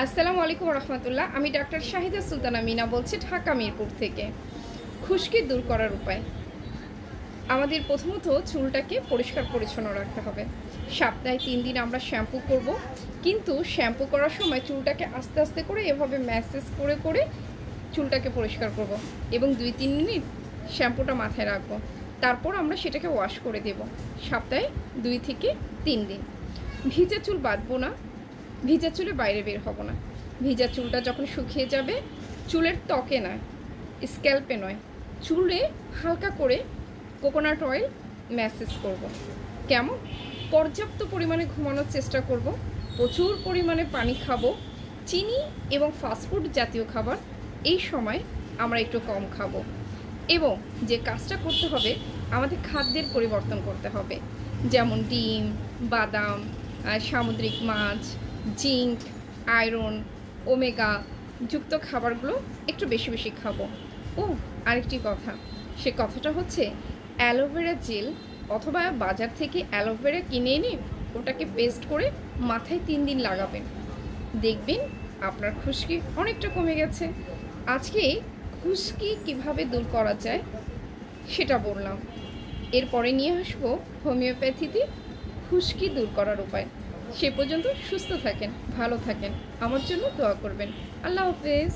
আসসালামু আলাইকুম রহমতুল্লাহ। আমি ডাক্তার শাহিদা সুলতানা মিনা বলছি ঢাকা মিরপুর থেকে। খুশকি দূর করার উপায়। আমাদের প্রথমত চুলটাকে পরিষ্কার পরিচ্ছন্ন রাখতে হবে। সপ্তাহে 3 দিন আমরা শ্যাম্পু করব, কিন্তু শ্যাম্পু করার সময় চুলটাকে আস্তে আস্তে করে এভাবে ম্যাসেজ করে করে চুলটাকে পরিষ্কার করব এবং 2-3 মিনিট শ্যাম্পুটা মাথায় রাখবো। তারপর আমরা সেটাকে ওয়াশ করে দেব। সপ্তাহে 2 থেকে 3 দিন। ভিজা চুল বাঁধবো না, ভিজা চুলে বাইরে বের হব না। ভিজা চুলটা যখন শুকিয়ে যাবে, চুলের ত্বকে নয়, স্ক্যাল্পে নয়, চুলে হালকা করে কোকোনাট অয়েল ম্যাসেজ করব। কেমন? পর্যাপ্ত পরিমাণে ঘুমানোর চেষ্টা করব, প্রচুর পরিমাণে পানি খাবো, চিনি এবং ফাস্টফুড জাতীয় খাবার এই সময় আমরা একটু কম খাবো। এবং যে কাজটা করতে হবে, আমাদের খাদ্যের পরিবর্তন করতে হবে, যেমন ডিম, বাদাম, সামুদ্রিক মাছ, জিঙ্ক, আয়রন, ওমেগা যুক্ত খাবারগুলো একটু বেশি বেশি খাবো। ও আরেকটি কথা, সে কথাটা হচ্ছে অ্যালোভেরা জেল অথবা বাজার থেকে অ্যালোভেরা কিনে এনে ওটাকে পেস্ট করে মাথায় 3 দিন লাগাবেন, দেখবেন আপনার খুশকি অনেকটা কমে গেছে। আজকে খুশকি কিভাবে দূর করা যায় সেটা বললাম। এরপরে নিয়ে আসবো হোমিওপ্যাথিতে খুশকি দূর করার উপায়। সে পর্যন্ত সুস্থ থাকেন, ভালো থাকেন, আমার জন্য দোয়া করবেন। আল্লাহ হাফেজ।